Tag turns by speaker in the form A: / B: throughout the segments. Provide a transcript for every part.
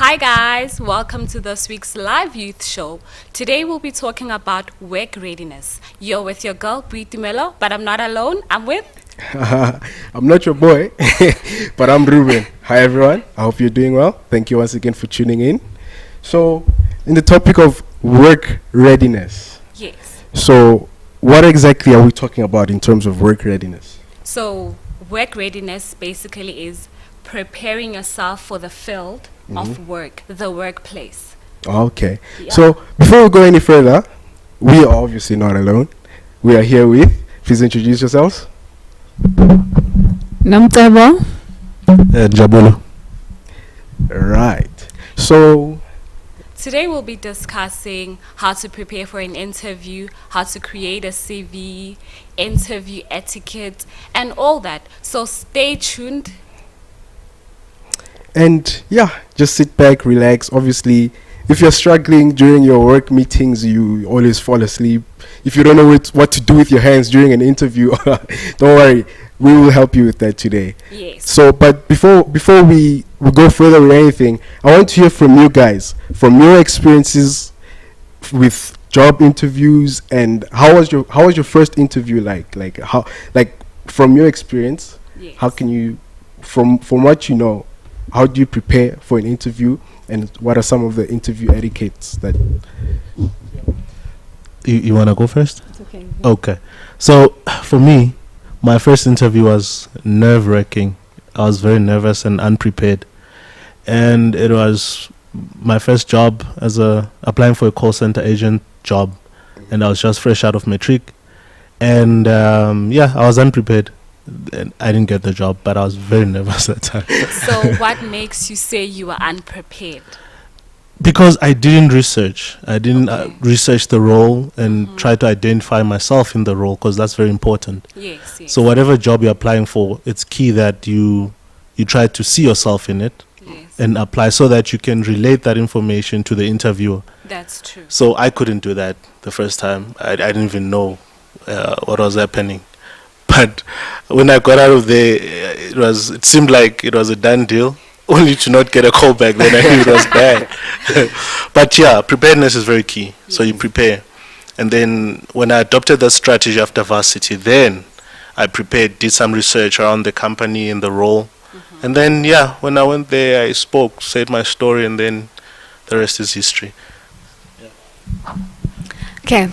A: Hi guys, welcome to this week's live youth show. Today we'll be talking about work readiness. You're with your girl Melo, but I'm not alone. I'm with
B: I'm not your boy, but I'm Ruben. Hi everyone, I hope you're doing well. Thank you once again for tuning in. So, in the topic of work readiness.
A: Yes.
B: So, what exactly are we talking about in terms of work readiness?
A: So, work readiness basically is preparing yourself for the field of work, the workplace.
B: Okay.
A: Yeah.
B: So, before we go any further, we are obviously not alone. We are here with, please introduce yourselves.
C: Namtebo.
D: Jabolo.
B: Right. So,
A: Today we'll be discussing how to prepare for an interview, how to create a CV, interview etiquette, and all that. So stay tuned.
B: and yeah, just sit back, relax. Obviously, if you're struggling during your work meetings, you always fall asleep. If you don't know what to do with your hands during an interview, don't worry, we will help you with that today.
A: Yes.
B: So, but before we go further with anything, I want to hear from you guys, from your experiences with job interviews, and how was your first interview like? Like from your experience,
A: Yes.
B: how can you, from what you know, how do you prepare for an interview, and what are some of the interview etiquettes that?
D: You want to go first?
C: It's okay.
D: Okay. So, for me, my first interview was nerve-wracking. I was very nervous and unprepared. And it was my first job as applying for a call center agent job. And I was just fresh out of matric. And I was unprepared. And I didn't get the job, but I was very nervous at the time.
A: So what makes you say you were unprepared?
D: Because I didn't research. I didn't research the role and try to identify myself in the role, because that's very important.
A: Yes, yes.
D: So whatever job you're applying for, it's key that you try to see yourself in it
A: Yes,
D: and apply so that you can relate that information to the interviewer.
A: that's true.
D: So I couldn't do that the first time. I didn't even know what was happening. But when I got out of there, it seemed like it was a done deal. Only to not get a call back, then I knew it was bad. But yeah, preparedness is very key. So you prepare. And then when I adopted that strategy after varsity, then I prepared, did some research around the company and the role. And then, when I went there, I spoke, said my story, and then the rest is history.
C: Okay.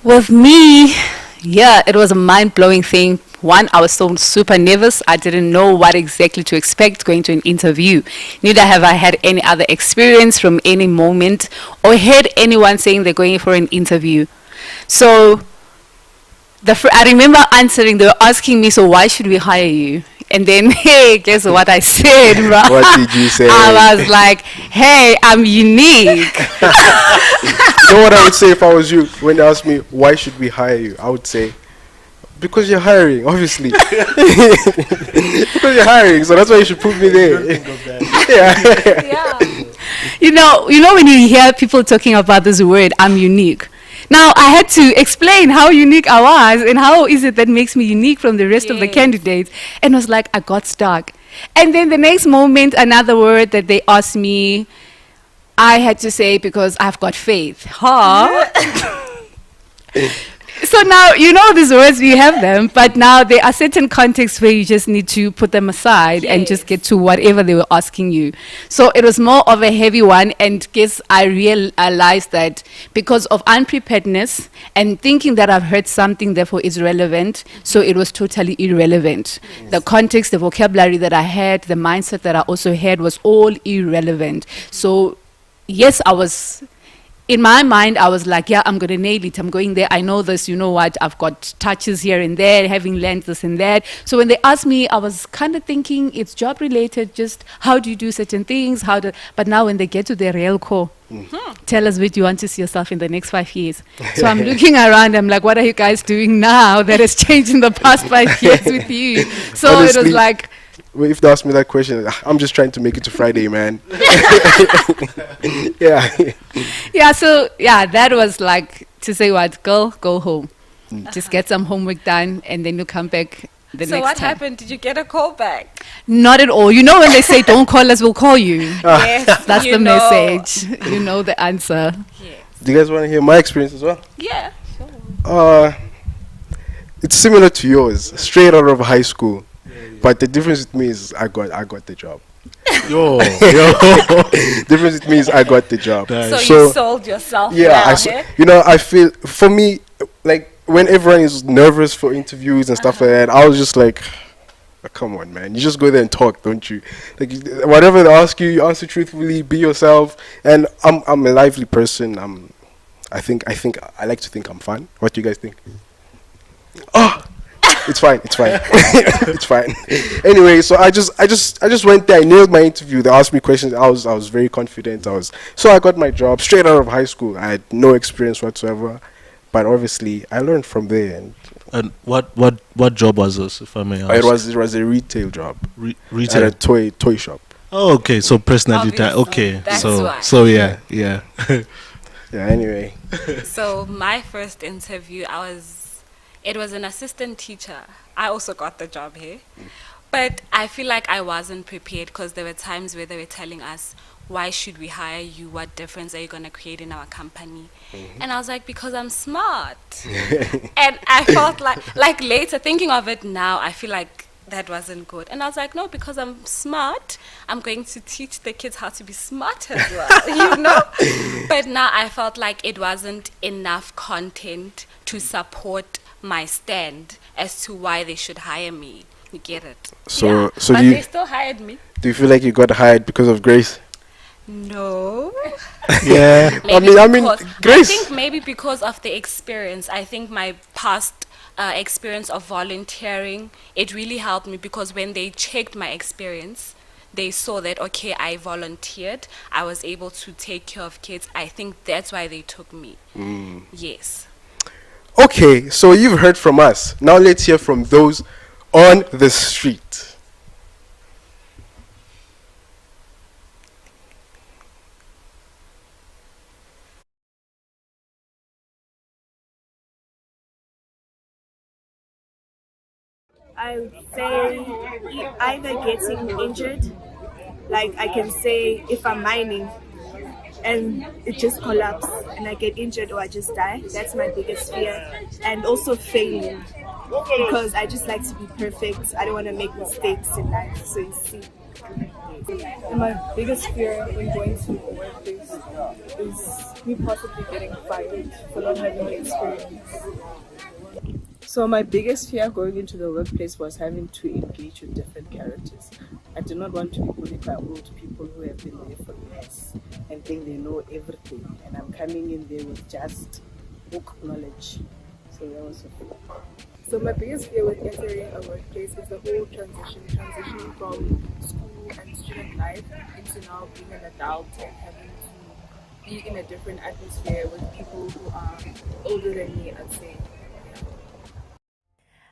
C: With me, it was a mind-blowing thing. One, I was so super nervous. I didn't know what exactly to expect going to an interview. Neither have I had any other experience from any moment or heard anyone saying they're going for an interview. So I remember answering, they were asking me, so why should we hire you? And then, hey, guess what I said, bro?
B: What did you say?
C: I was like, hey, I'm unique.
B: You know what I would say if I was you? When they ask me, why should we hire you? I would say, because you're hiring, obviously. Because you're hiring, so that's why you should put me there.
A: Yeah.
C: You know when you hear people talking about this word, I'm unique. Now, I had to explain how unique I was and how is it that makes me unique from the rest of the
A: Yes.
C: candidates. And I was like, I got stuck. And then the next moment, another word that they asked me, I had to say, because I've got faith. Huh? So now, these words, we have them, but now there are certain contexts where you just need to put them aside and just get to whatever they were asking you. So it was more of a heavy one, and guess I realized that because of unpreparedness and thinking that I've heard something, therefore it's relevant, so it was totally irrelevant. Yes. The context, the vocabulary that I had, the mindset that I also had was all irrelevant. So yes, in my mind, I was like, I'm going to nail it. I'm going there. I know this. You know what? I've got touches here and there, having learned this and that. So when they asked me, I was kind of thinking it's job related, just how do you do certain things? But now when they get to the real core, tell us where you want to see yourself in the next 5 years. So I'm looking around. I'm like, what are you guys doing now that has changed in the past 5 years with you? So
B: Honestly,
C: it was like,
B: if they ask me that question, I'm just trying to make it to Friday, man.
C: That was like to say what, girl, go home. Just get some homework done, and then you come back the
A: So
C: next
A: what
C: time.
A: happened? Did you get a call back?
C: Not at all. You know when they say don't call us, we'll call you.
A: Yes,
C: That's
A: you
C: the
A: know.
C: message. You know the answer.
A: Yes.
B: Do you guys want to hear my experience as well?
A: Yeah. Sure.
B: It's similar to yours, straight out of high school. But the difference with me is I got the job.
D: Yo.
B: Difference with me is I got the job.
D: Nice.
A: So you sold yourself
B: yeah,
A: well, eh?
B: I feel for me, like when everyone is nervous for interviews and stuff like that, I was just like, oh, come on, man, you just go there and talk, don't you? Like whatever they ask you, you answer truthfully, be yourself. And I'm a lively person. I think I like to think I'm fun. What do you guys think? Oh, it's fine. It's fine. Anyway, so I just went there. I nailed my interview. They asked me questions. I was very confident. So I got my job straight out of high school. I had no experience whatsoever, but obviously I learned from there.
D: And what job was this, if I may ask?
B: It was a retail job
D: Retail.
B: at a toy shop.
D: Oh, okay. So personally,
A: Obviously,
D: okay.
A: that's
D: So
A: why.
D: so yeah.
B: Yeah. Anyway,
A: So my first interview, it was an assistant teacher. I also got the job here. But I feel like I wasn't prepared because there were times where they were telling us, why should we hire you? What difference are you going to create in our company? And I was like, because I'm smart. And I felt like later, thinking of it now, I feel like that wasn't good. And I was like, no, because I'm smart, I'm going to teach the kids how to be smart as well, you know? But now I felt like it wasn't enough content to support my stand as to why they should hire me. You get it?
B: So
A: but
B: do
A: they still hired me.
B: you feel like you got hired because of Grace?
A: No.
B: Yeah.
A: Maybe
B: I mean,
A: because-
B: Grace.
A: I think maybe because of the experience. I think my past experience of volunteering, it really helped me because when they checked my experience, they saw that, okay, I volunteered. I was able to take care of kids. I think that's why they took me. Yes.
B: Okay, so you've heard from us. Now let's hear from those on the street.
E: I would say either getting injured, like I can say if I'm mining and it just collapses and I get injured or I just die, that's my biggest fear. And also failing, because I just like to be perfect. I don't want to make mistakes in life, so you see.
F: And my biggest fear when going to a workplace is me possibly getting fired for not having the experience. So my biggest fear going into the workplace was having to engage with different characters. I did not want to be bullied by old people who have been there for years and think they know everything, and I'm coming in there with just book knowledge. So that was a fear. So my biggest fear with entering a workplace is the whole transitioning from school and student life into now being an adult and having to be in a different atmosphere with people who are older than me, I'd say.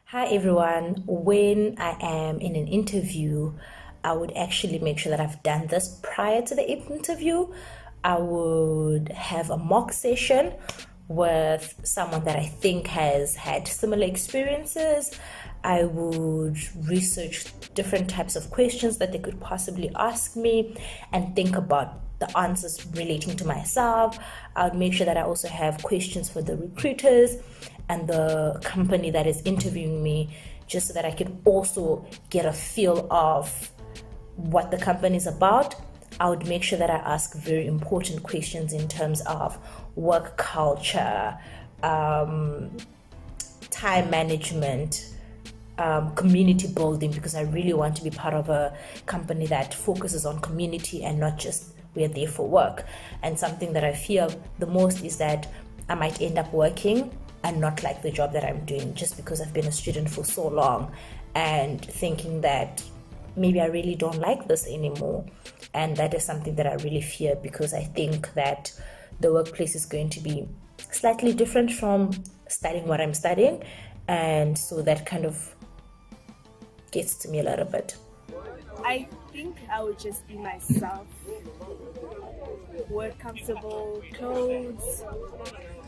G: Hi everyone. When I am in an interview, I would actually make sure that I've done this prior to the interview. I would have a mock session with someone that I think has had similar experiences. I would research different types of questions that they could possibly ask me and think about the answers relating to myself. I would make sure that I also have questions for the recruiters and the company that is interviewing me, just so that I could also get a feel of what the company is about. I would make sure that I ask very important questions in terms of work culture, time management, community building, because I really want to be part of a company that focuses on community and not just we're there for work. And something that I fear the most is that I might end up working and not like the job that I'm doing just because I've been a student for so long and thinking that maybe I really don't like this anymore. And that is something that I really fear, because I think that the workplace is going to be slightly different from studying what I'm studying. And so that kind of gets to me a little bit.
E: I think I would just be myself. Wear comfortable clothes,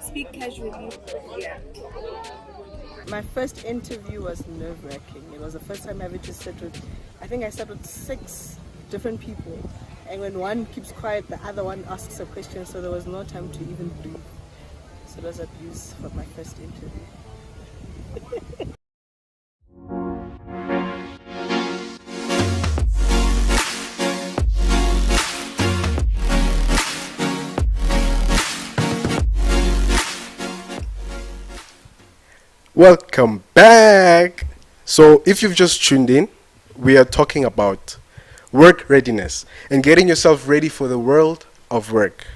E: speak casually. Yeah.
F: My first interview was nerve-wracking. It was the first time I ever just sat with, I think I sat with 6 different people. And when one keeps quiet, the other one asks a question, so there was no time to even breathe. So it was abuse for my first interview.
B: Welcome back. So, if you've just tuned in, we are talking about work readiness and getting yourself ready for the world of work.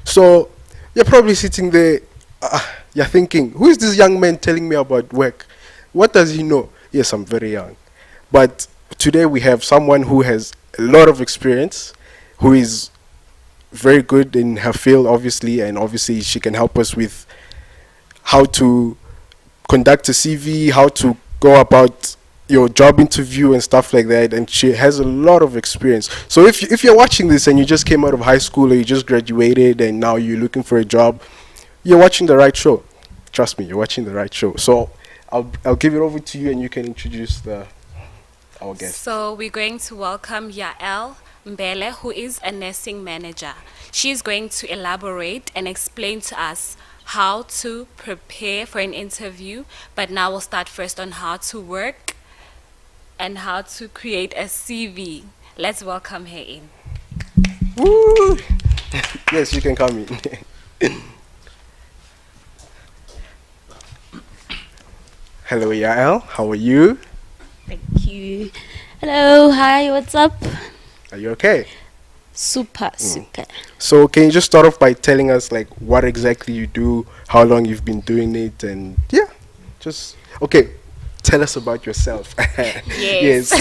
B: So, you're probably sitting there, you're thinking, who is this young man telling me about work? What does he know? Yes, I'm very young. But today we have someone who has a lot of experience, who is very good in her field, obviously, and obviously she can help us with how to conduct a CV, how to go about your job interview and stuff like that, and she has a lot of experience. So if you're watching this and you just came out of high school or you just graduated and now you're looking for a job, you're watching the right show. Trust me, you're watching the right show. So I'll give it over to you and you can introduce our guest.
A: So we're going to welcome Yael Mbele, who is a nursing manager. She's going to elaborate and explain to us how to prepare for an interview, but now we'll start first on how to work and how to create a CV. Let's welcome her in.
B: Woo! Yes, you can come in. Hello, Yael. How are you?
H: Thank you. Hello, hi, what's up?
B: Are you okay?
H: Super.
B: So can you just start off by telling us like what exactly you do, how long you've been doing it, and yeah, just okay. Tell us about yourself.
A: Yes.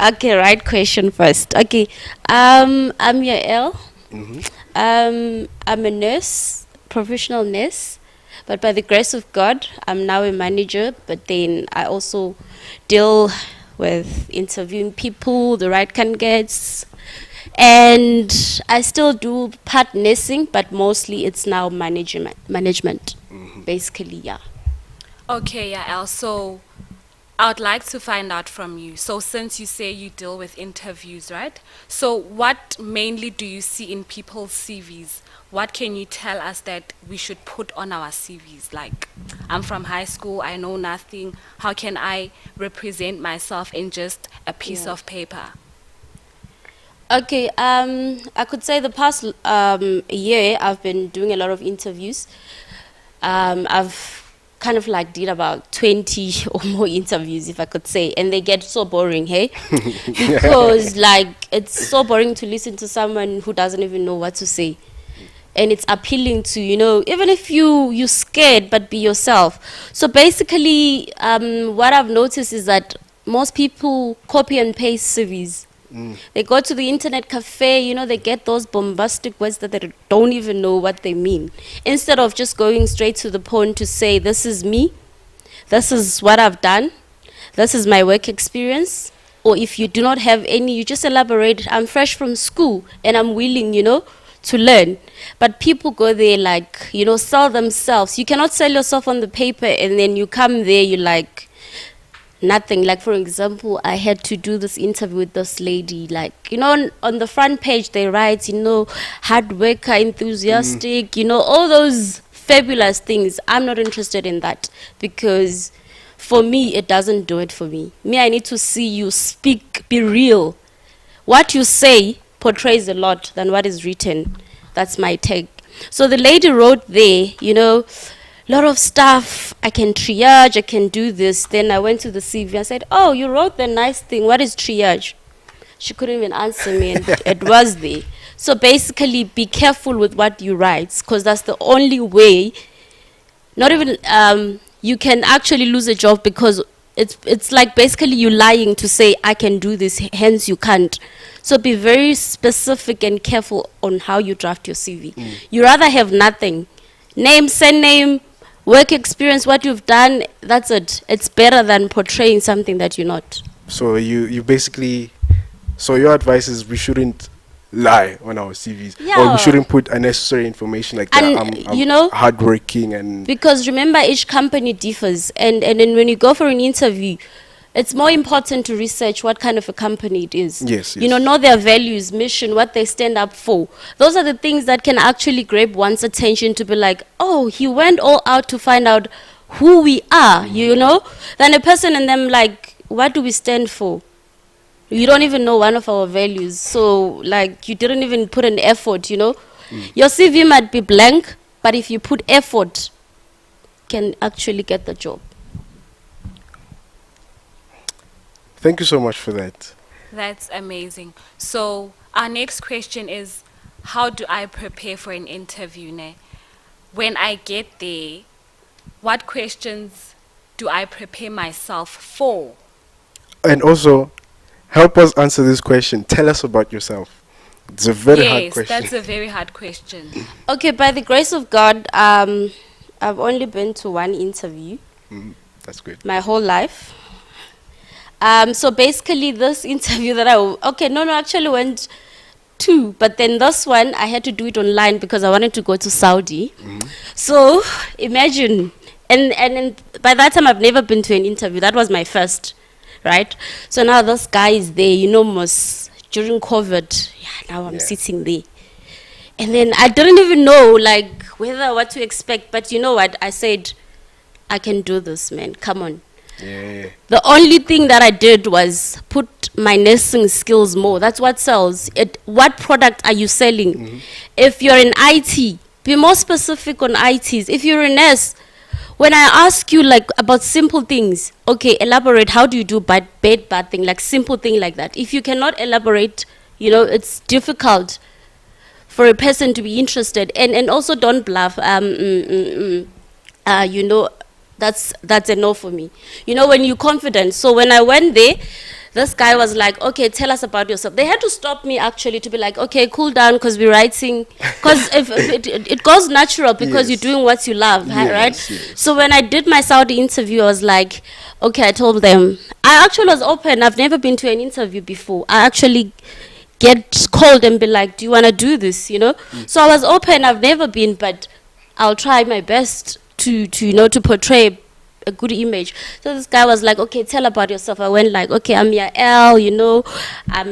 H: Okay, right question first. Okay, I'm Yael. I'm a nurse, professional nurse, but by the grace of God, I'm now a manager. But then I also deal with interviewing people, the right candidates, and I still do part nursing, but mostly it's now management, basically, yeah.
A: Okay, Yael, so I would like to find out from you. So since you say you deal with interviews, right? So what mainly do you see in people's CVs? What can you tell us that we should put on our CVs? Like, I'm from high school, I know nothing. How can I represent myself in just a piece of paper?
H: Okay, I could say the past year I've been doing a lot of interviews. I've kind of like did about 20 or more interviews, if I could say, and they get so boring, hey? Because like it's so boring to listen to someone who doesn't even know what to say. And it's appealing to, even if you're scared, but be yourself. So basically, what I've noticed is that most people copy and paste CVs. They go to the internet cafe, they get those bombastic words that they don't even know what they mean. Instead of just going straight to the point to say, this is me, this is what I've done, this is my work experience. Or if you do not have any, you just elaborate, I'm fresh from school and I'm willing, to learn. But people go there like, sell themselves. You cannot sell yourself on the paper and then you come there, you're like, nothing. Like, for example, I had to do this interview with this lady. Like, on the front page, they write, hard worker, enthusiastic, all those fabulous things. I'm not interested in that because for me, it doesn't do it for me. I need to see you speak, be real. What you say portrays a lot than what is written. That's my take. So the lady wrote there, lot of stuff, I can triage, I can do this. Then I went to the CV, I said, oh, you wrote the nice thing, what is triage? She couldn't even answer me, and it was there. So basically, be careful with what you write, because that's the only way, not even, you can actually lose a job, because it's like basically you lying to say, I can do this, hence you can't. So be very specific and careful on how you draft your CV. You rather have nothing. Name, surname, work experience, what you've done, that's it. It's better than portraying something that you're not.
B: So you basically, so your advice is we shouldn't lie on our CVs, or
H: Yeah.
B: we shouldn't put unnecessary information like that.
H: And,
B: I'm
H: you know,
B: hardworking and
H: because remember, each company differs, and then when you go for an interview, it's more important to research what kind of a company it is.
B: Yes,
H: You know,
B: yes.
H: know their values, mission, what they stand up for. Those are the things that can actually grab one's attention to be like, oh, he went all out to find out who we are, you know? Than a person and them like, what do we stand for? You don't even know one of our values. So, like, you didn't even put an effort, you know? Your CV might be blank, but if you put effort, can actually get the job.
B: thank you so much for that.
A: That's amazing. So our next question is, how do I prepare for an interview? Ne? When I get there, what questions do I prepare myself for?
B: And also, help us answer this question. Tell us about yourself. It's a very hard
A: Yes,
B: question.
A: that's a very hard question.
H: Okay, by the grace of God, I've only been to one interview
B: That's good.
H: my whole life. So basically, this interview that actually went two, but then this one I had to do it online because I wanted to go to Saudi. So imagine, and by that time I've never been to an interview. That was my first, right? So now this guy is there, you know, during COVID. Yeah, now I'm sitting there. And then I didn't even know like what to expect, but you know what? I said, I can do this, man. Come on.
B: Yeah.
H: The only thing that I did was put my nursing skills more. That's what sells. What product are you selling? If you're in IT, be more specific on ITs. If you're a nurse, when I ask you like about simple things, okay, elaborate. How do you do bad thing, like simple thing like that? If you cannot elaborate, you know, it's difficult for a person to be interested. And also don't bluff. You know, that's a no for me. You know, when you're confident. So when I went there, this guy was like, okay, tell us about yourself. They had to stop me actually to be like, okay, cool down because we're writing. Because if it goes natural because
B: Yes.
H: you're doing what you love, right?
B: Yes.
H: So when I did my Saudi interview, I was like, okay, I told them. I actually was open. I've never been to an interview before. I actually get called and be like, do you want to do this, you know? So I was open. I've never been, but I'll try my best to you know, to portray a good image. So this guy was like, okay, tell about yourself. I went like, okay, I'm Yael, you know, I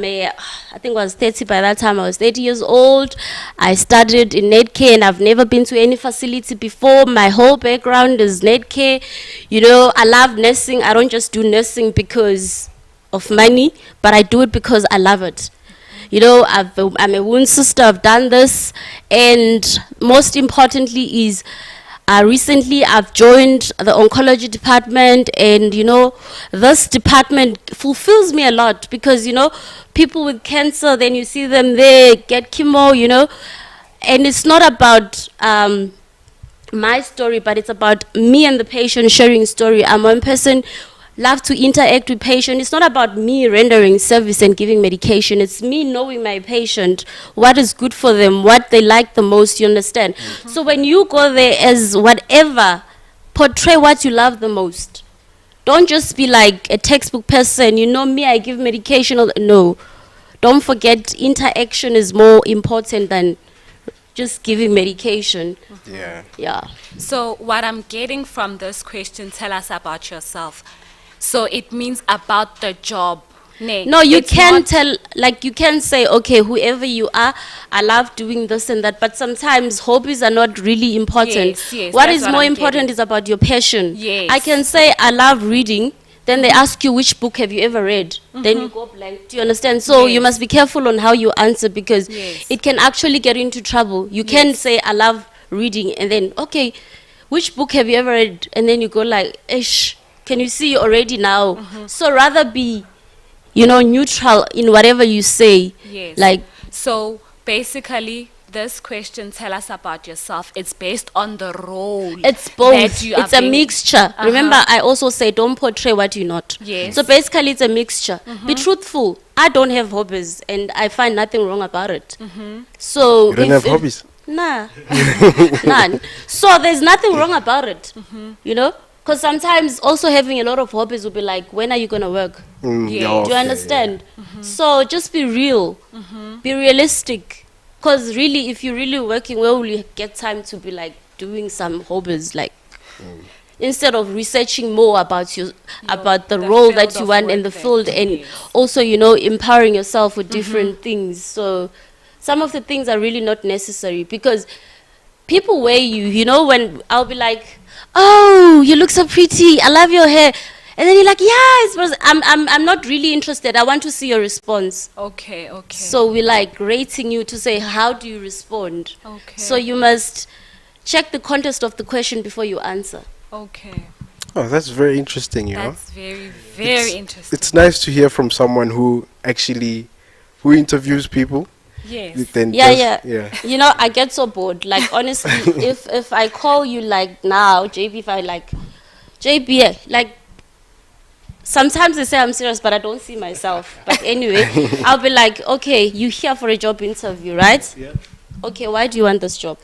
H: think I was 30 by that time. I was 30 years old. I studied in Netcare and I've never been to any facility before. My whole background is Netcare. You know, I love nursing. I don't just do nursing because of money, but I do it because I love it. You know, I'm a wound sister. I've done this. And most importantly is, recently I've joined the oncology department, and you know, this department fulfills me a lot because, you know, people with cancer, then you see them there, get chemo, you know, and it's not about my story, but it's about me and the patient sharing story. I'm one person, love to interact with patient. It's not about me rendering service and giving medication. It's me knowing my patient, what is good for them, what they like the most, you understand? So when you go there as whatever, portray what you love the most. Don't just be like a textbook person, you know me, I give medication. No. Don't forget, interaction is more important than just giving medication.
B: Yeah.
H: Yeah.
A: So what I'm getting from this question, tell us about yourself. So it means about the job.
H: No, you
A: It's
H: can
A: not-
H: tell, like you can say, okay, whoever you are, I love doing this and that, but sometimes hobbies are not really important.
A: Yes,
H: What
A: that's
H: is
A: what
H: more
A: I'm
H: important
A: getting.
H: is about your passion.
A: Yes.
H: I can say I love reading, then they ask you which book have you ever read, then you go blank. Do you understand? So you
A: Yes.
H: must be careful on how you answer because
A: Yes.
H: it can actually get into trouble. You can
A: Yes.
H: say I love reading and then, okay, which book have you ever read? And then you go like, ish, can you see already now? So rather be, you know, neutral in whatever you say.
A: Yes.
H: Like,
A: So basically, this question, tell us about yourself. It's based on the role.
H: it's
A: that
H: both.
A: you are
H: It's a
A: being-
H: mixture. Remember, I also say don't portray what you're not.
A: Yes.
H: So basically, it's a mixture. Be truthful. I don't have hobbies, and I find nothing wrong about it. So
B: You don't have hobbies?
H: Nah, none. So there's nothing wrong about it, you know, Because sometimes also having a lot of hobbies will be like, when are you going to work?
A: Yeah.
H: Do you understand? So just be real. Be realistic. Because really, if you're really working, where will you get time to be like doing some hobbies? Like, instead of researching more about about the role that you want in the field, and also, you know, empowering yourself with different things. So some of the things are really not necessary, because people weigh you, you know, when I'll be like, oh, you look so pretty, I love your hair. And then you're like, yes, but I'm not really interested. I want to see your response.
A: Okay.
H: So we're like rating you to say, how do you respond?
A: Okay.
H: So you must check the context of the question before you answer.
A: Okay.
B: Oh, that's very interesting, you know.
A: That's very, very interesting.
B: It's nice to hear from someone who interviews people.
A: Yes.
B: Then
H: Yeah.
B: yeah.
H: You know, I get so bored. Like, honestly, if I call you like now, JB, if I like, JB, like, sometimes they say I'm serious, but I don't see myself. But anyway, I'll be like, okay, you're here for a job interview, right?
D: Yeah.
H: Okay, why do you want this job?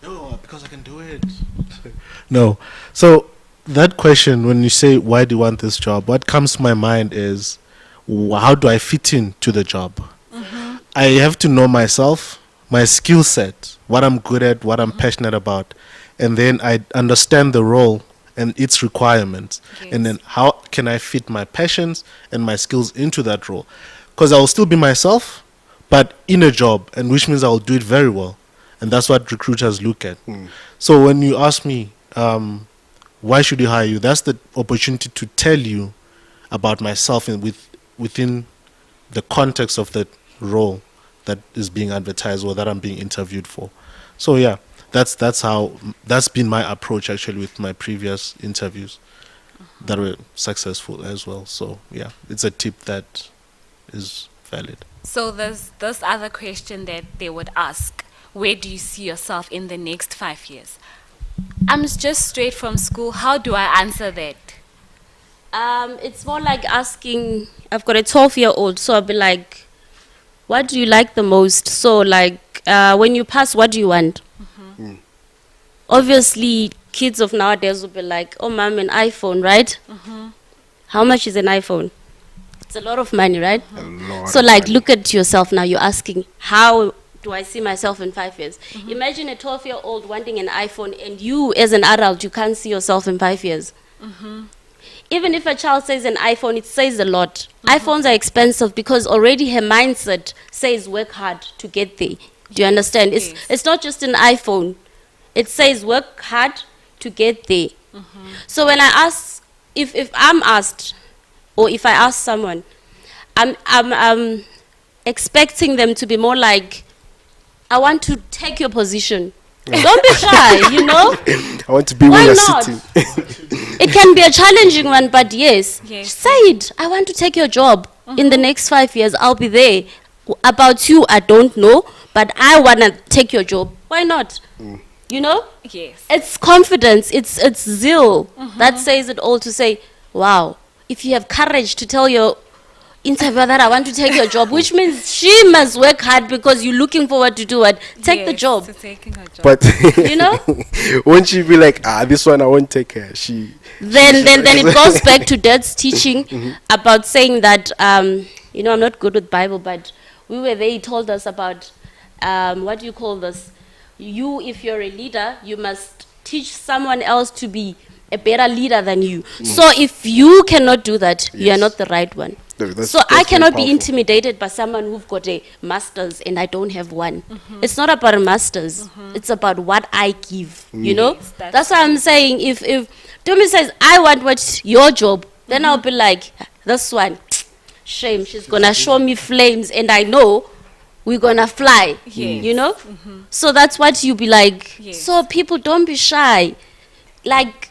D: No, because I can do it. No. So that question, when you say, why do you want this job? What comes to my mind is, how do I fit into the job? I have to know myself, my skill set, what I'm good at, what I'm passionate about. And then I understand the role and its requirements.
A: Yes.
D: And then how can I fit my passions and my skills into that role? Because I will still be myself, but in a job, and which means I will do it very well. And that's what recruiters look at. So when you ask me, why should you hire you? That's the opportunity to tell you about myself and within the context of the role that is being advertised or that I'm being interviewed for. So yeah, that's been my approach actually with my previous interviews that were successful as well. So yeah, it's a tip that is valid.
A: So there's this other question that they would ask: where do you see yourself in the next 5 years? I'm just straight from school. How do I answer that?
H: It's more like asking, I've got a 12-year-old, so I'll be like, what do you like the most? So like, when you pass, what do you want? Obviously, kids of nowadays will be like, oh, mom, an iPhone, right? How much is an iPhone? It's a lot of money, right?
B: A lot
H: So
B: of
H: like,
B: money.
H: look at yourself now. You're asking, how do I see myself in 5 years? Imagine a 12-year-old wanting an iPhone, and you as an adult, you can't see yourself in 5 years. Even if a child says an iPhone, it says a lot. iPhones are expensive because already her mindset says work hard to get there. Do you understand?
A: Yes.
H: It's not just an iPhone. It says work hard to get there. So when I ask, if I'm asked, or if I ask someone, I'm expecting them to be more like, I want to take your position. Don't be shy, you know?
B: I want to be
H: Why
B: where you're
H: not?
B: sitting.
H: It can be a challenging one, but yes.
A: Yes.
H: Say it. I want to take your job. In the next 5 years, I'll be there. About you, I don't know, but I want to take your job. Why not? You know?
A: Yes.
H: It's confidence. It's zeal. That says it all, to say, wow, if you have courage to tell your interviewer that I want to take your job, which means she must work hard because you're looking forward to do it. Take the
A: Yes,
H: job.
A: to taking her job.
B: But
H: You know?
B: won't she be like, this one I won't take her?
H: Then it goes back to Dad's teaching about saying that, you know, I'm not good with Bible, but we were there, he told us about, what do you call this? You, if you're a leader, you must teach someone else to be a better leader than you. So if you cannot do that, you are
B: Yes.
H: not the right one.
B: That's
H: So I
B: very
H: cannot be
B: powerful.
H: intimidated by someone who've got a master's and I don't have one. It's not about a master's. It's about what I give. You know?
A: Yes, that's
H: That's why I'm saying, if Tommy says, I want what's your job, then I'll be like, this one, shame, she's gonna show me flames, and I know we're gonna fly.
A: Yes.
H: You know? So that's what you be like.
A: Yes.
H: So people, don't be shy. Like,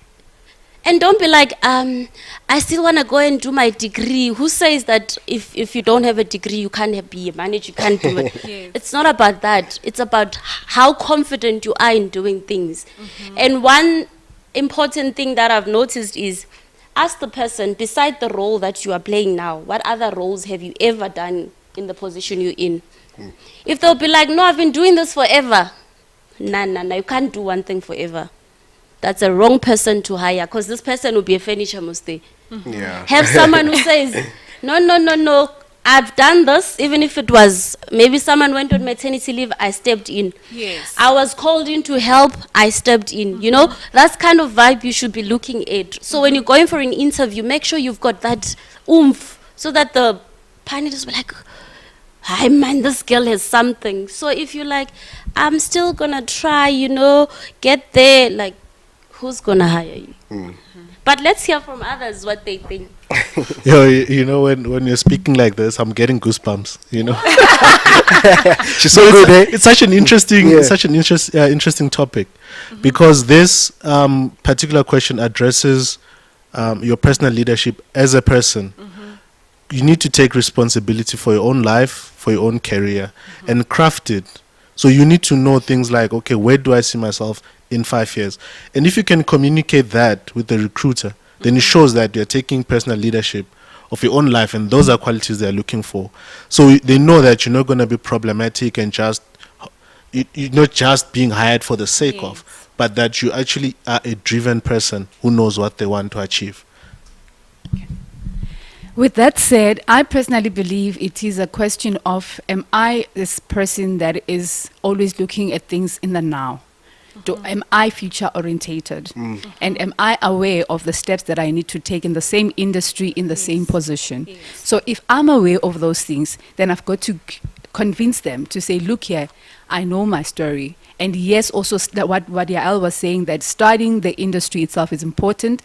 H: and don't be like, I still want to go and do my degree. Who says that if you don't have a degree, you can't be a manager, you can't do it?
A: Yes.
H: It's not about that. It's about how confident you are in doing things. And one important thing that I've noticed is, ask the person, beside the role that you are playing now, what other roles have you ever done in the position you're in? If they'll be like, no, I've been doing this forever. No, you can't do one thing forever. that's a wrong person to hire, because this person will be a furniture muste.
B: Yeah.
H: Have someone who says, no, I've done this, even if it was, maybe someone went on maternity leave, I stepped in.
A: Yes.
H: I was called in to help, I stepped in. You know, that's kind of vibe you should be looking at. So when you're going for an interview, make sure you've got that oomph, so that the pioneers will be like, hi man, this girl has something. So if you're like, I'm still gonna try, you know, get there, like, who's gonna hire you? But let's hear from others what they think.
D: You know, when you're speaking like this, I'm getting goosebumps. You know,
B: She's so good, eh?
D: it's such an interesting,
B: Yeah.
D: interesting topic, because this particular question addresses your personal leadership as a person. You need to take responsibility for your own life, for your own career, and craft it. So you need to know things like, okay, where do I see myself in 5 years? And if you can communicate that with the recruiter, then it shows that you're taking personal leadership of your own life, and those are qualities they're looking for. So they know that you're not going to be problematic and you're not just being hired for the sake of, but that you actually are a driven person who knows what they want to achieve.
C: With that said, I personally believe it is a question of, am I this person that is always looking at things in the now? Am I future orientated? And am I aware of the steps that I need to take in the same industry, in the same position? So if I'm aware of those things, then I've got to convince them to say, look here, I know my story. And yes, also what Yael was saying, that studying the industry itself is important,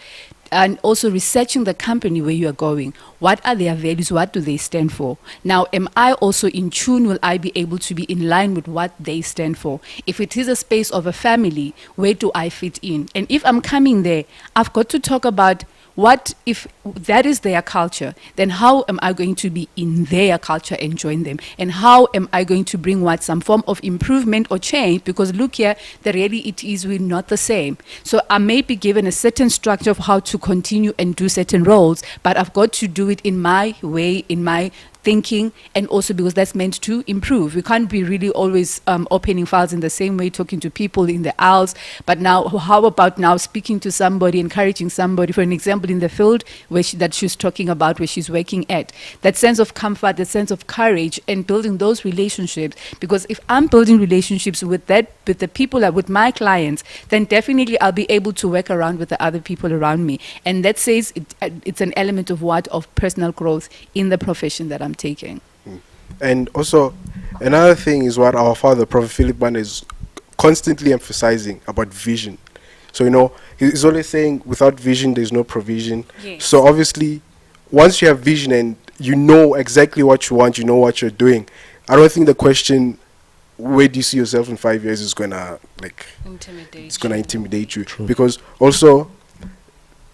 C: and also researching the company where you are going. What are their values? What do they stand for? Now, am I also in tune? Will I be able to be in line with what they stand for? If it is a space of a family, where do I fit in? And if I'm coming there, I've got to talk about, what if that is their culture, then how am I going to be in their culture and join them? And how am I going to bring some form of improvement or change? Because look here, the reality is we're not the same. So I may be given a certain structure of how to continue and do certain roles, but I've got to do it in my way, in my thinking, and also because that's meant to improve. We can't be really always opening files in the same way, talking to people in the aisles. But now, how about now speaking to somebody, encouraging somebody, for an example, in the field that she's talking about, where she's working at, that sense of comfort, that sense of courage, and building those relationships. Because if I'm building relationships with the people, with my clients, then definitely I'll be able to work around with the other people around me. And that says it's an element of personal growth in the profession that I'm taking.
B: And also, another thing is what our father, Prophet Philip Banda, is constantly emphasizing about vision. So, you know, he's always saying, without vision, there's no provision.
A: Yes.
B: So, obviously, once you have vision and you know exactly what you want, you know what you're doing, I don't think the question, where do you see yourself in 5 years, is going to, intimidate you.
D: True.
B: Because also,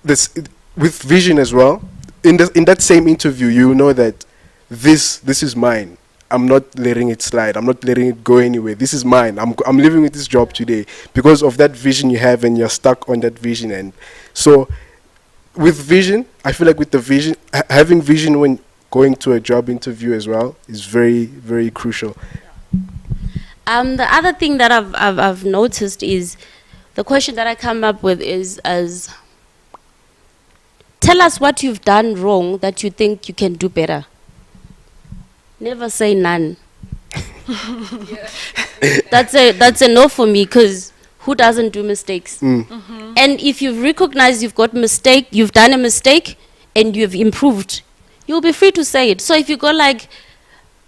B: with vision as well, in that same interview, you know that this is mine. I'm not letting it slide. I'm not letting it go anywhere. This is mine. I'm living with this job today because of that vision you have, and you're stuck on that vision. And so, with vision, I feel like with the vision, having vision when going to a job interview as well is very, very crucial.
H: The other thing that I've noticed is the question that I come up with is as, tell us what you've done wrong that you think you can do better. Never say none. That's a no for me, because who doesn't do mistakes? And if you've recognized you've done a mistake and you've improved, you'll be free to say it. So if you go like,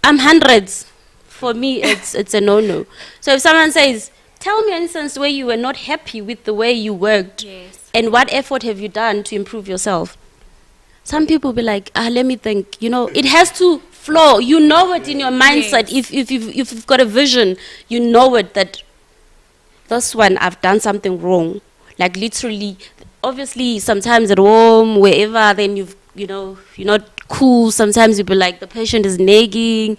H: I'm hundreds, for me it's a no-no. So if someone says, tell me an instance where you were not happy with the way you worked, and what effort have you done to improve yourself? Some people be like, let me think. You know, it has to flow. You know it in your mindset. If you've got a vision, you know it, that this one, I've done something wrong. Like literally, obviously, sometimes at home, wherever, then you're not cool. Sometimes you'll be like, the patient is nagging.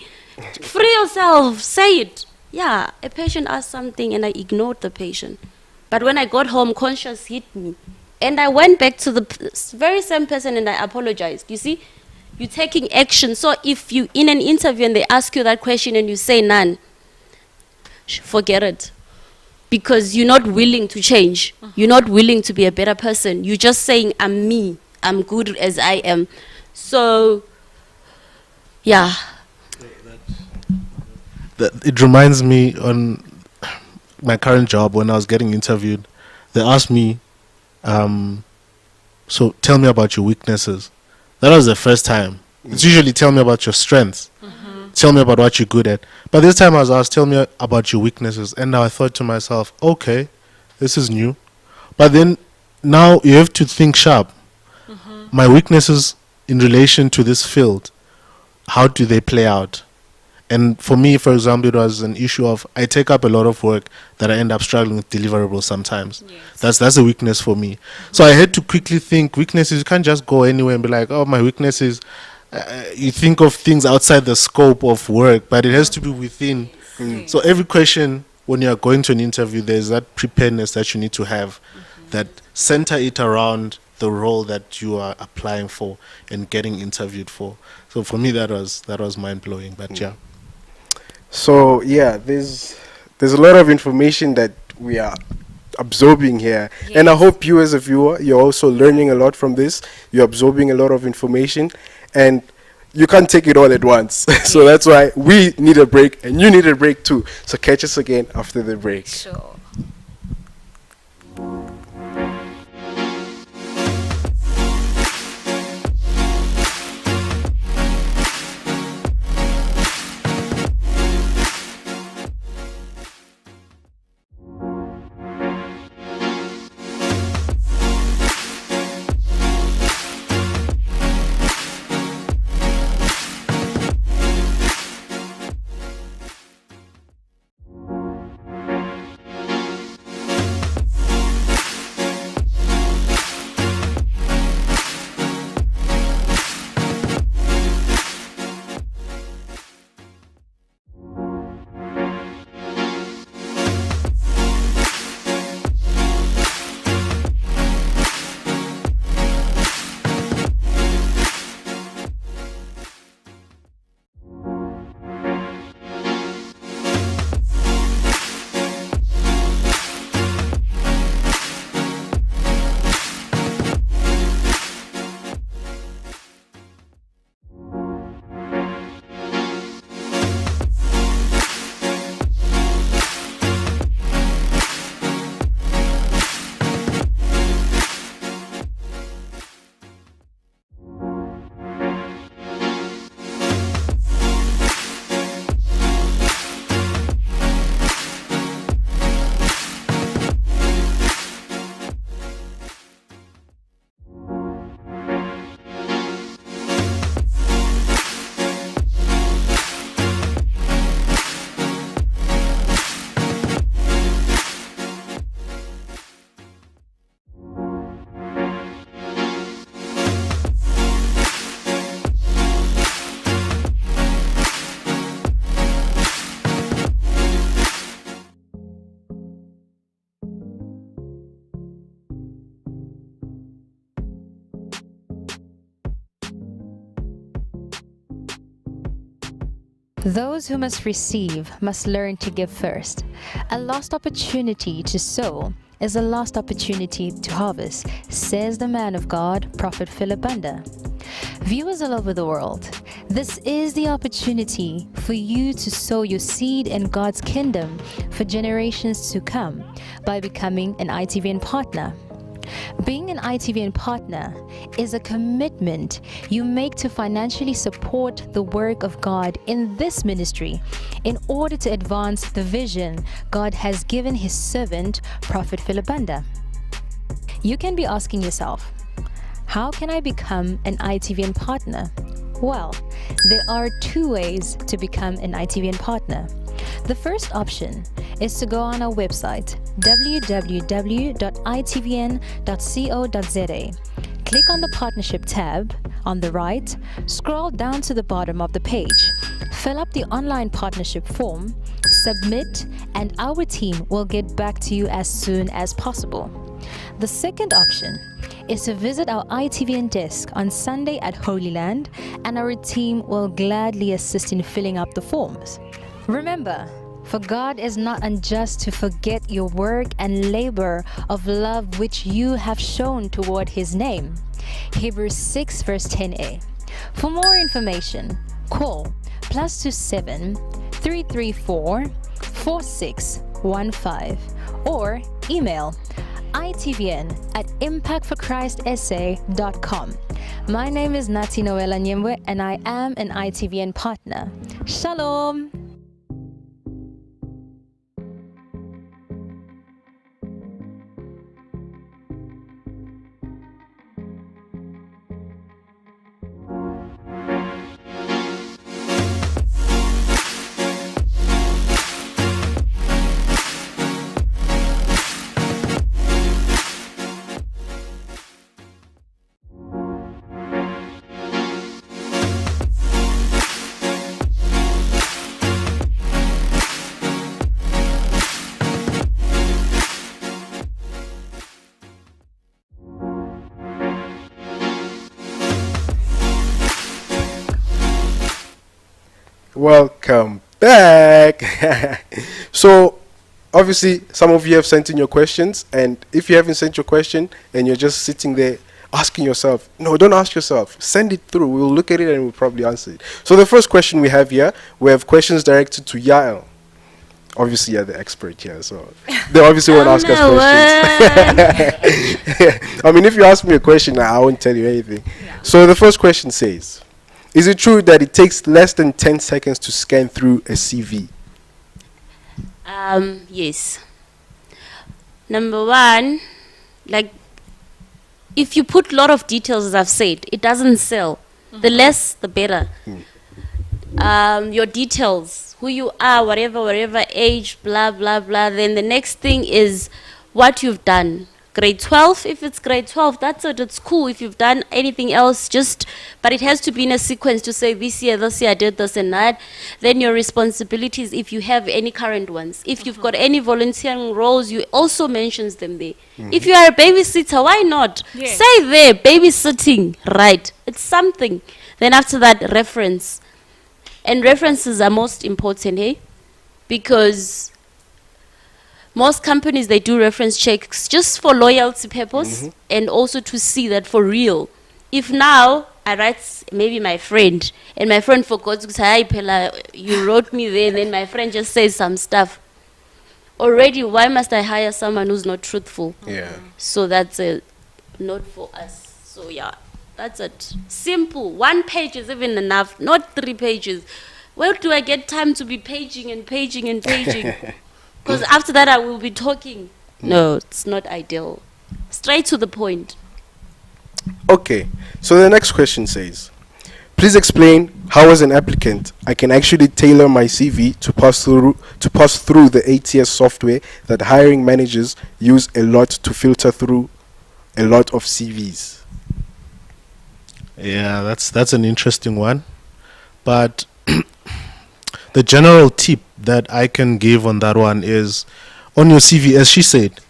H: Free yourself. Say it. Yeah, a patient asked something and I ignored the patient. But when I got home, conscience hit me. And I went back to the very same person and I apologized. You see, you're taking action. So if you in an interview and they ask you that question and you say none, forget it. because you're not willing to change. You're not willing to be a better person. You're just saying, I'm me. I'm good as I am. So, yeah.
D: It reminds me on my current job when I was getting interviewed. They asked me, so tell me about your weaknesses. That was the first time. It's usually tell me about your strengths. Tell me about what you're good at. But this time I was asked, tell me about your weaknesses. And now I thought to myself, okay, this is new. But then now you have to think sharp. My weaknesses in relation to this field, how do they play out? And for me, for example, it was an issue of I take up a lot of work that I end up struggling with deliverables sometimes. Yes. That's a weakness for me. So I had to quickly think weaknesses. You can't just go anywhere and be like, oh, my weakness is. You think of things outside the scope of work, but it has to be within. So every question, when you are going to an interview, there's that preparedness that you need to have, that center it around the role that you are applying for and getting interviewed for. So for me, that was mind blowing. But yeah.
B: So yeah, there's a lot of information that we are absorbing here, and I hope you as a viewer, you're also learning a lot from this. You're absorbing a lot of information, and you can't take it all at once. So that's why we need a break, and you need a break too. So catch us again after the break.
A: Sure.
I: Those who must receive must learn to give first. A lost opportunity to sow is a lost opportunity to harvest, says the man of God, Prophet Philip Banda. Viewers all over the world, this is the opportunity for you to sow your seed in God's kingdom for generations to come by becoming an ITVN partner. Being an ITVN partner is a commitment you make to financially support the work of God in this ministry in order to advance the vision God has given His servant, Prophet Philip Banda. You can be asking yourself, how can I become an ITVN partner? Well, there are two ways to become an ITVN partner. The first option is to go on our website www.itvn.co.za. Click on the partnership tab on the right, scroll down to the bottom of the page, fill up the online partnership form, submit, and our team will get back to you as soon as possible. The second option is to visit our ITVN desk on Sunday at Holy Land, and our team will gladly assist in filling up the forms. Remember, For God is not unjust to forget your work and labor of love which you have shown toward his name. Hebrews 6 verse 10a. For more information, call +27 334 4615 or email itvn@impactforchristsa.com. My name is Nati Noela Nyemwe and I am an ITVN partner. Shalom!
B: Welcome back. So obviously some of you have sent in your questions, and if you haven't sent your question and you're just sitting there asking yourself, no, don't ask yourself, send it through. We'll look at it and we'll probably answer it. So the first question we have here, we have questions directed to Yael. Obviously you're the expert here, so they obviously won't ask us questions. I mean, if you ask me a question, I won't tell you anything. So the first question says, is it true that it takes less than 10 seconds to scan through a CV?
H: Yes. Number one, like, if you put a lot of details, as I've said, it doesn't sell. The less, the better. Your details, who you are, whatever age, blah, blah, blah. Then the next thing is what you've done. Grade 12, if it's grade 12, that's it, it's cool. If you've done anything else, but it has to be in a sequence to say this year I did this and that. Then your responsibilities, if you have any current ones. If you've got any volunteering roles, you also mentions them there. If you are a babysitter, why not?
A: Yes.
H: Say there, babysitting, right. It's something. Then after that, reference. And references are most important, hey? Because most companies, they do reference checks just for loyalty purpose and also to see that for real. If now I write maybe my friend and my friend forgot to say, hi, Pella, you wrote me there, and then my friend just says some stuff. Already, why must I hire someone who's not truthful?
B: Yeah.
H: So that's a not for us. So yeah, that's it. Simple. 1 page is even enough, not 3 pages. Where do I get time to be paging and paging and paging? Because after that, I will be talking. No, it's not ideal. Straight to the point.
B: Okay, so the next question says, please explain how as an applicant I can actually tailor my CV to pass through the ATS software that hiring managers use a lot to filter through a lot of CVs.
D: Yeah, that's an interesting one. But the general tip that I can give on that one is, on your CV, as she said,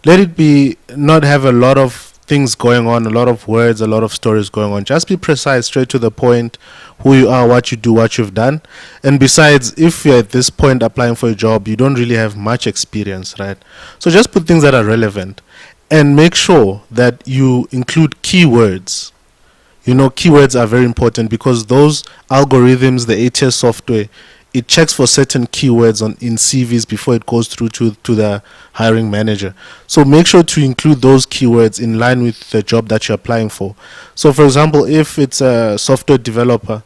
D: let it be not have a lot of things going on, a lot of words, a lot of stories going on. Just be precise, straight to the point, who you are, what you do, what you've done. And besides, if you're at this point applying for a job, you don't really have much experience, right? So just put things that are relevant and make sure that you include keywords. You know, keywords are very important because those algorithms, the ATS software, it checks for certain keywords in CVs before it goes through to the hiring manager. So make sure to include those keywords in line with the job that you're applying for. So for example, if it's a software developer,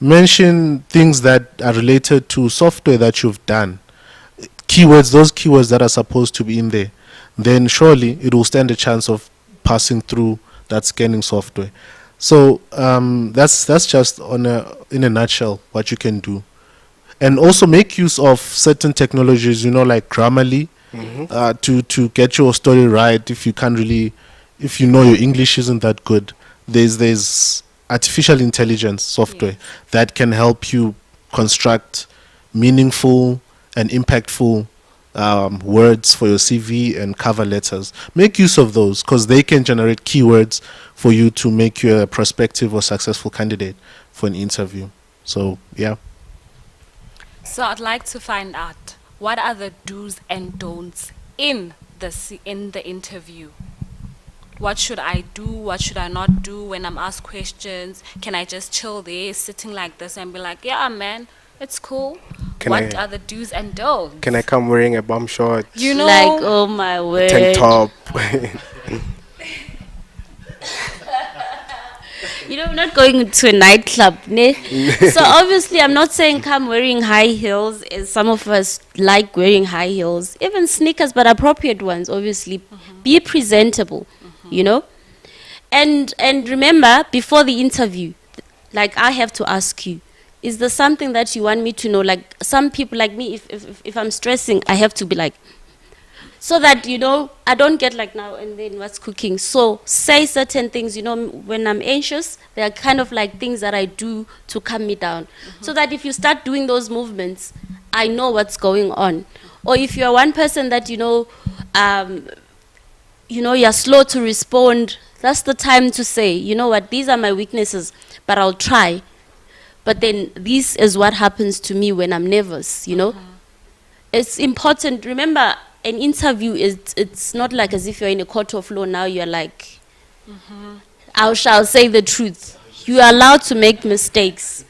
D: mention things that are related to software that you've done. Keywords, those keywords that are supposed to be in there. Then surely it will stand a chance of passing through that scanning software. So that's just in a nutshell what you can do. And also make use of certain technologies, you know, like Grammarly, to get your story right. If you can't really, if you know your English isn't that good, there's artificial intelligence software that can help you construct meaningful and impactful words for your CV and cover letters. Make use of those because they can generate keywords for you to make you a prospective or successful candidate for an interview. So, yeah.
A: So I'd like to find out, what are the do's and don'ts in the interview? What should I do? What should I not do when I'm asked questions? Can I just chill there, sitting like this, and be like, yeah, man, it's cool? What are the do's and don'ts?
B: Can I come wearing a bum short?
A: You know,
H: Like, oh my word.
B: Tank top.
H: You know, we're not going to a nightclub, ne? So obviously, I'm not saying come wearing high heels, as some of us like wearing high heels. Even sneakers, but appropriate ones, obviously. Be presentable, you know? And remember, before the interview, like, I have to ask you, is there something that you want me to know? Like, some people like me, if I'm stressing, I have to be like, so that, you know, I don't get like now and then what's cooking. So say certain things, you know, when I'm anxious, they are kind of like things that I do to calm me down. So that if you start doing those movements, I know what's going on. Or if you're one person that, you know, you're slow to respond, that's the time to say, you know what, these are my weaknesses, but I'll try. But then this is what happens to me when I'm nervous, you know. It's important. Remember, an interview it's not like as if you're in a court of law now. You're like, I shall say the truth. You are allowed to make mistakes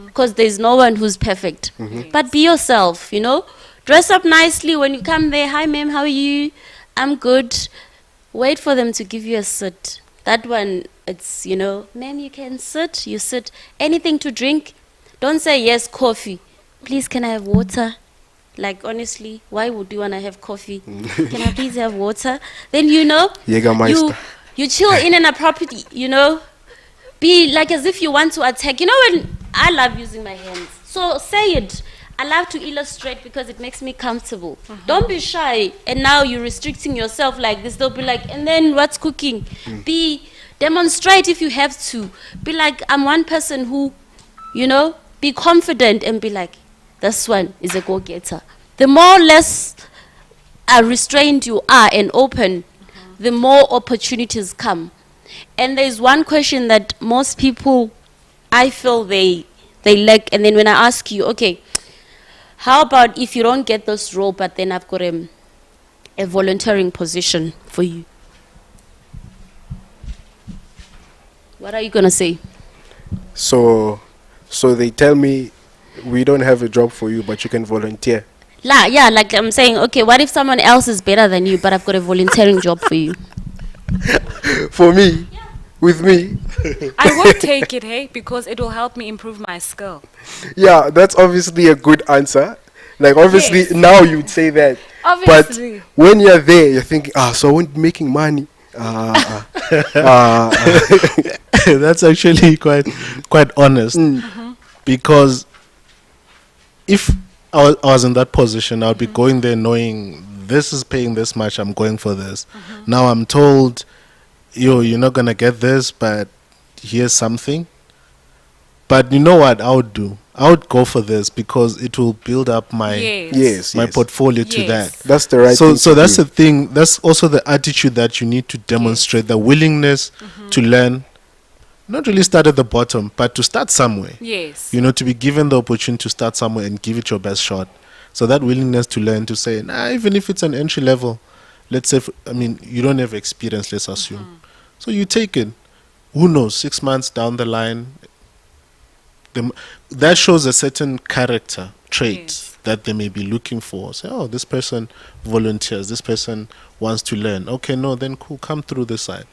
H: because there's no one who's perfect. But be yourself, you know. Dress up nicely when you come there. Hi, ma'am, how are you? I'm good. Wait for them to give you a sit. That one, it's, you know, ma'am, you can sit. You sit. Anything to drink? Don't say yes, coffee. Please, can I have water? Like, honestly, why would you want to have coffee? Can I please have water? Then, you know, you chill in an appropriate, you know, be like as if you want to attack. You know, when I love using my hands. So say it. I love to illustrate because it makes me comfortable. Don't be shy. And now you're restricting yourself like this. They'll be like, and then what's cooking? Demonstrate if you have to. Be like, I'm one person who, you know, be confident and be like, this one is a go-getter. The more or less restrained you are and open, the more opportunities come. And there's one question that most people, I feel they lack. And then when I ask you, okay, how about if you don't get this role, but then I've got a volunteering position for you? What are you going to say?
B: So they tell me, we don't have a job for you, but you can volunteer.
H: Yeah, like I'm saying, okay, what if someone else is better than you, but I've got a volunteering job for you?
B: For me? Yeah. With me?
A: I would take it, hey, because it will help me improve my skill. Yeah,
B: that's obviously a good answer. Like, obviously, now you'd say that.
A: Obviously.
B: But when you're there, you're thinking, so I won't be making money.
D: That's actually quite honest. Because if I was in that position, I would be going there knowing this is paying this much, I'm going for this. Now I'm told, you're not going to get this, but here's something. But you know what I would do? I would go for this because it will build up my portfolio to that.
B: That's the right thing.
D: So that's the thing. That's also the attitude that you need to demonstrate, the willingness to learn. Not really start at the bottom, but to start somewhere.
A: Yes.
D: You know, to be given the opportunity to start somewhere and give it your best shot. So that willingness to learn, to say, even if it's an entry level, let's say, you don't have experience, let's assume. So you take it. Who knows, 6 months down the line, that shows a certain character trait that they may be looking for. Say, this person volunteers, this person wants to learn. Okay, no, then cool, come through this side.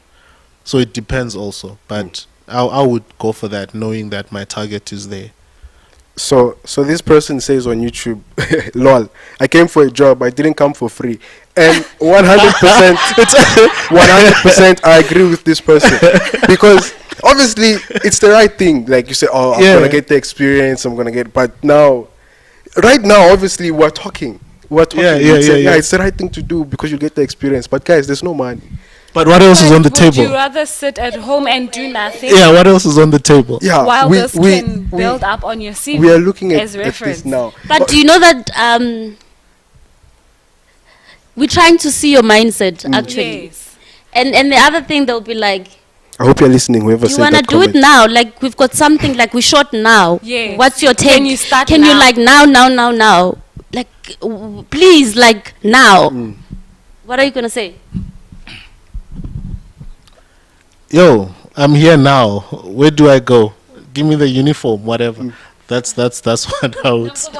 D: So it depends also, but I would go for that, knowing that my target is there.
B: So this person says on YouTube, lol, I came for a job, I didn't come for free. And 100%, 100% I agree with this person. Because obviously it's the right thing. Like you say, I'm going to get the experience, I'm going to get, but now, right now, obviously we're talking. It's the right thing to do because you get the experience. But guys, there's no money.
D: But what else is on the table?
A: Would you rather sit at home and do nothing?
D: Yeah, what else is on the table?
B: Yeah,
A: while this can build up on your CV.
B: We are looking at
A: reference
B: this now.
H: But do you know that we're trying to see your mindset, actually.
A: Yes.
H: And the other thing, they'll be like,
B: I hope you're listening, whoever said that.
H: You want to do it now? Like, we've got something, like, we're short now.
A: Yes.
H: What's your take?
A: Can you start
H: Can
A: now?
H: you, like, now? like, please, like, now. What are you going to say?
D: Yo, I'm here now. Where do I go? Give me the uniform, whatever. That's what I would say.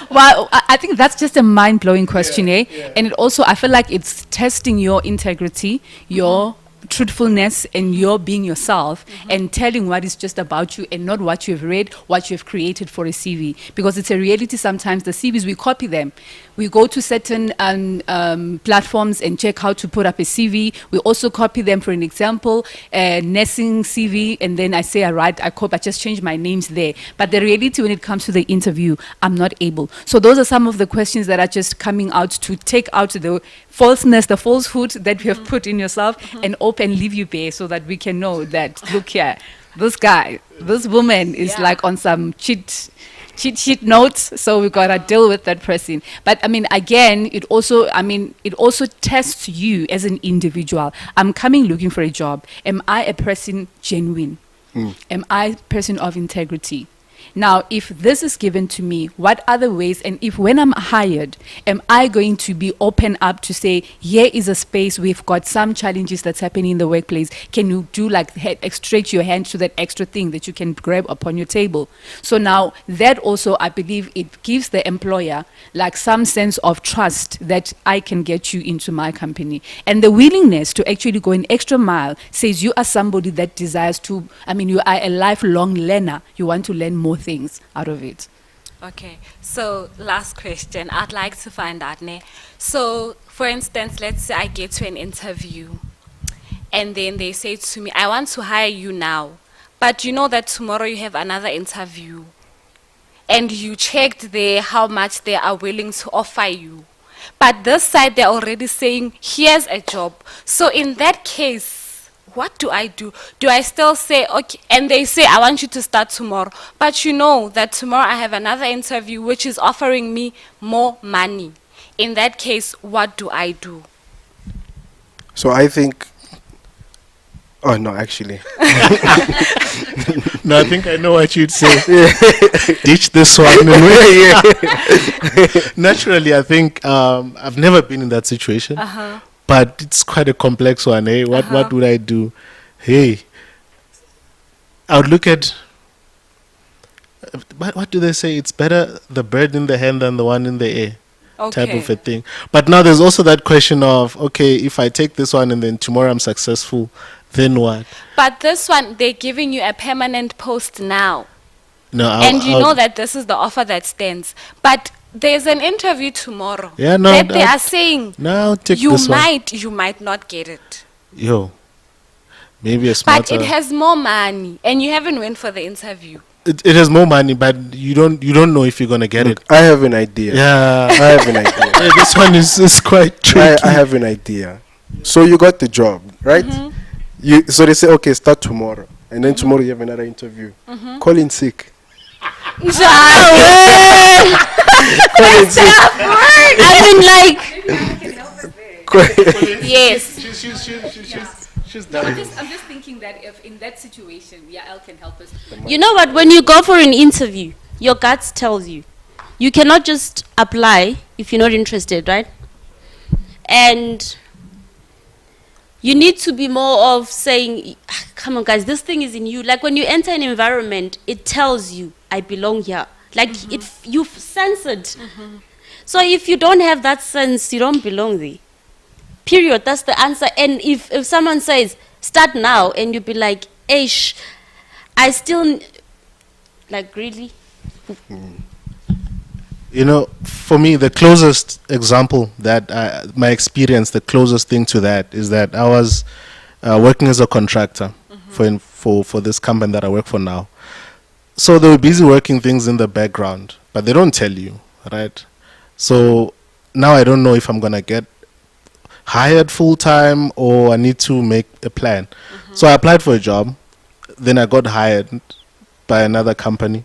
C: Well, I think that's just a mind-blowing question, eh? And it also, I feel like it's testing your integrity, your truthfulness, and your being yourself, and telling what is just about you and not what you've read, what you've created for a CV. Because it's a reality sometimes, the CVs, we copy them. We go to certain platforms and check how to put up a CV. We also copy them. For an example, nursing CV, and then I say I copy, I just change my names there. But the reality when it comes to the interview, I'm not able. So those are some of the questions that are just coming out to take out the falseness, the falsehood that you have put in yourself, and open, leave you bare, so that we can know that, look here, this guy, this woman is like on some cheat sheet notes, so we gotta deal with that person. But I mean, again, it also tests you as an individual. I'm coming looking for a job. Am I a person genuine? Am I a person of integrity? Now, if this is given to me, what other ways, and if when I'm hired, am I going to be open up to say, here is a space, we've got some challenges that's happening in the workplace. Can you do like stretch your hand to that extra thing that you can grab upon your table? So now that also, I believe it gives the employer like some sense of trust that I can get you into my company. And the willingness to actually go an extra mile says you are somebody that desires to, you are a lifelong learner. You want to learn more things out of it.
A: Okay, so last question. I'd like to find out, so for instance, let's say I get to an interview and then they say to me, I want to hire you now, but you know that tomorrow you have another interview and you checked there how much they are willing to offer you, but this side they're already saying here's a job. So in that case, what do I do? Do I still say, okay, and they say, I want you to start tomorrow, but you know that tomorrow I have another interview which is offering me more money. In that case, what do I do?
B: So I think, oh no, actually.
D: No, I think I know what you'd say. Ditch this one. Naturally, I think I've never been in that situation. But it's quite a complex one, eh? What would I do? Hey, I would look at, what do they say? It's better the bird in the hand than the one in the air, type of a thing. But now there's also that question of, okay, if I take this one and then tomorrow I'm successful, then what?
A: But this one, they're giving you a permanent post now.
D: No,
A: and you know that this is the offer that stands. But there's an interview tomorrow.
D: Yeah, no,
A: that they are saying
D: you
A: might not get it.
D: Yo, maybe a smarter.
A: But it has more money, and you haven't went for the interview.
D: It has more money, but you don't know if you're gonna get it.
B: I have an idea.
D: Yeah,
B: I have an idea.
D: Yeah, this one is quite tricky.
B: I have an idea. So you got the job, right? So they say, okay, start tomorrow, and then tomorrow you have another interview. Call in sick.
A: Yes.
D: She's done.
C: I'm just thinking that if in that situation, Yael can help us.
H: You know what? When you go for an interview, your guts tells you. You cannot just apply if you're not interested, right? And you need to be more of saying, come on, guys, this thing is in you. Like when you enter an environment, it tells you, I belong here. Like you've censored. So if you don't have that sense, you don't belong there. Period. That's the answer. And if someone says, start now, and you be like, Ish, I still, like, really?
D: You know, for me, the closest example that my experience, the closest thing to that is that I was working as a contractor for this company that I work for now. So they were busy working things in the background, but they don't tell you, right? So now I don't know if I'm going to get hired full-time or I need to make a plan. So I applied for a job. Then I got hired by another company.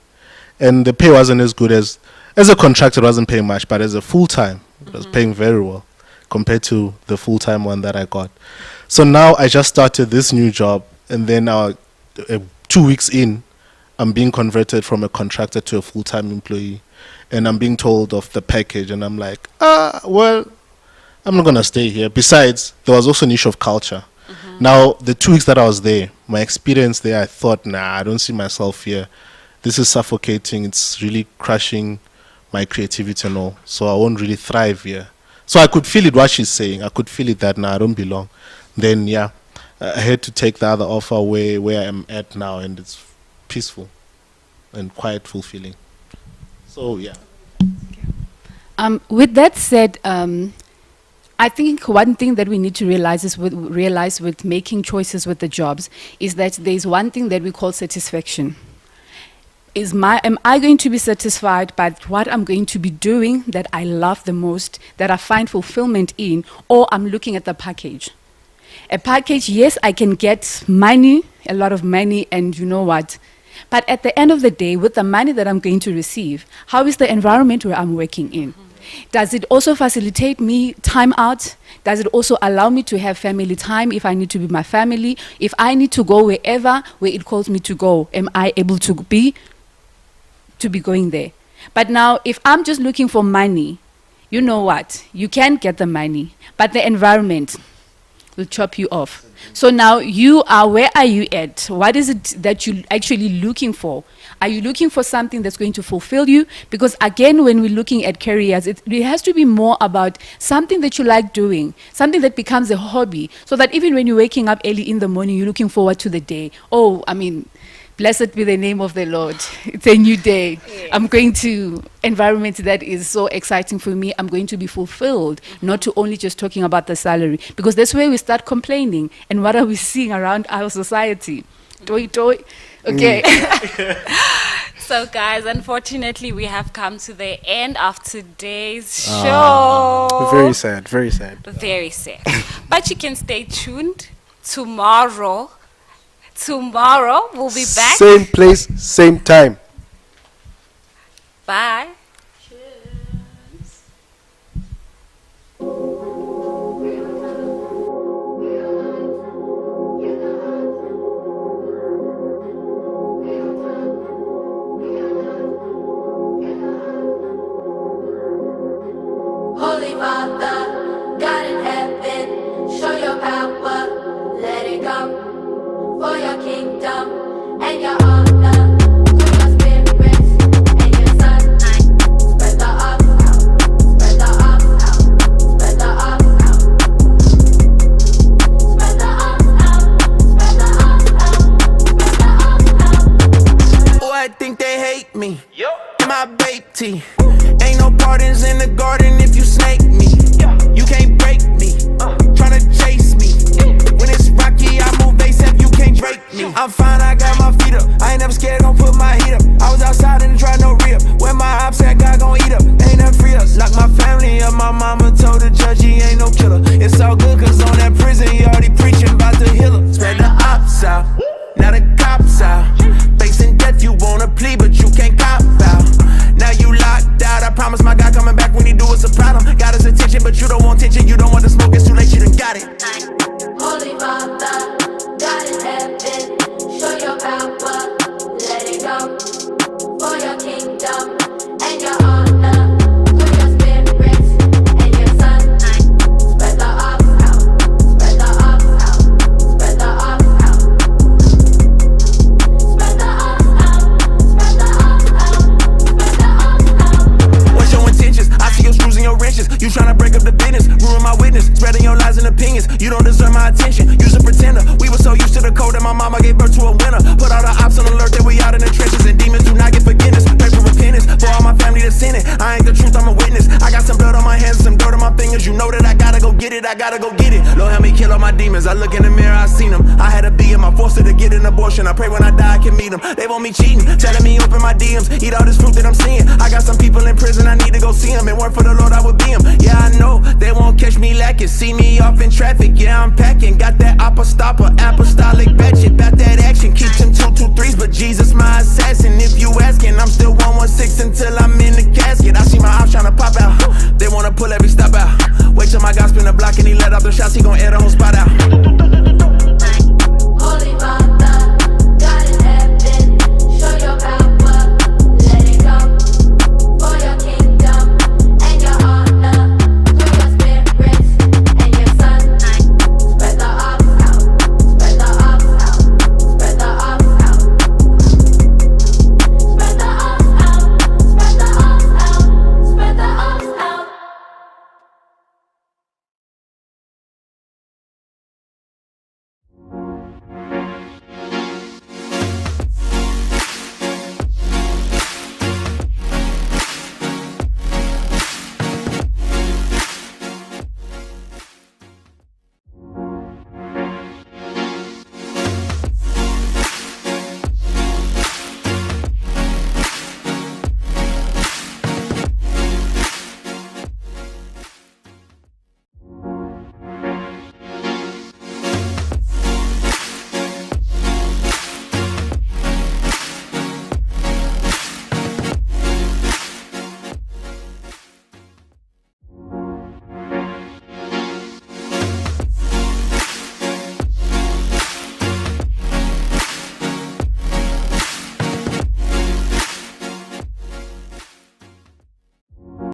D: And the pay wasn't as good as a contractor, it wasn't paying much, but as a full-time, it was paying very well compared to the full-time one that I got. So now I just started this new job, and then 2 weeks in, I'm being converted from a contractor to a full-time employee. and I'm being told of the package, and I'm like, well, I'm not going to stay here. Besides, there was also an issue of culture. Now, the 2 weeks that I was there, my experience there, I thought, I don't see myself here. This is suffocating. It's really crushing my creativity and all. So I won't really thrive here. So I could feel it, what she's saying. I could feel it that, I don't belong. Then, I had to take the other offer where I am at now, and it's peaceful and quite fulfilling. So,
C: With that said, I think one thing that we need to realize with making choices with the jobs is that there's one thing that we call satisfaction. Am I going to be satisfied by what I'm going to be doing that I love the most, that I find fulfillment in, or I'm looking at the package? A package, yes, I can get money, a lot of money, and you know what? But at the end of the day, with the money that I'm going to receive, how is the environment where I'm working in? Does it also facilitate me time out? Does it also allow me to have family time if I need to be my family? If I need to go where it calls me to go, am I able to be going there? But now, if I'm just looking for money, you know what? You can get the money, but the environment will chop you off. So now where are you at? What is it that you're actually looking for? Are you looking for something that's going to fulfill you? Because again, when we're looking at careers, it has to be more about something that you like doing, something that becomes a hobby, so that even when you're waking up early in the morning, you're looking forward to the day. Blessed be the name of the Lord. It's a new day. Yes. I'm going to environment that is so exciting for me. I'm going to be fulfilled, not to only just talking about the salary. Because that's where we start complaining. And what are we seeing around our society? Toy. Okay.
A: So guys, unfortunately, we have come to the end of today's show.
B: Very sad, very sad.
A: Very sad. But you can stay tuned. Tomorrow we'll be back.
B: Same place, same time.
A: Bye.
J: Holy Father, God in heaven, show your power, let it come. For your kingdom and your honor, to your spirit and your son. Spread the ox out, spread the ox out, spread the ox out. Spread the ox out, spread the ox out, spread the ox out.
K: Oh, I think they hate me. My baby, ain't no pardons in the garden if you snake me. You can't break me, tryna chase me. When it's rocky, I move ASAP, you can't break me. I'm fine, I got my feet up. I ain't never scared, gon' put my heat up. I was outside and try no rip. When my ops at, God gon' eat up. Ain't nothing free us. Lock my family up, my mama told the judge he ain't no killer. It's all good, cause on that prison, he already preaching about the healer. Spread the ops out, now the cops out. Facing death, you wanna plea, but you can't cop out. Now you locked out, I promise my God coming back when he do us a problem. Got his attention, but you don't want tension, you don't want the smoke, it's too late, you done got it.
J: Holy Father, God in heaven, show your power, let it come. For your kingdom and your honor, to your spirit and your son. Spread the ox out, spread the ox out, spread the ox out. Spread the ox out, spread the ox out, spread the ox out.
K: What's your intentions? I see your screws and your wrenches. You tryna break up the business, ruin my witness, spreading your lies and opinions. You don't deserve my attention, you's a pretender. We were so used to the code that my mama gave birth to a winner. Put all the ops on alert that we out in the trenches, and demons do not get forgiveness. Pray for repentance for all my family that's sinning. I ain't the truth, I'm a witness. I got some blood on my hands, some dirt on my fingers. You know that I gotta go get it, I gotta go get it. Lord help me kill all my demons. I look in the mirror, I seen them. I had to be him, I forced her to get an abortion. I pray when I die I can meet them. They want me cheating, telling me open my DMs, eat all this fruit that I'm seeing. I got some people in prison, I need to go see them. It weren't for the Lord, I would be him. Yeah, I know they won't catch me lacking. See me off in traffic, yeah, I'm packing. Got that apostolic batchet, about that action. Keep them 223s, but Jesus my assassin. If you asking, I'm still 116 until I'm in the casket. I see my ops tryna pop out, they wanna pull every step out. Wait till my guy spin the block and he let off the shots, he gon' air the whole spot out.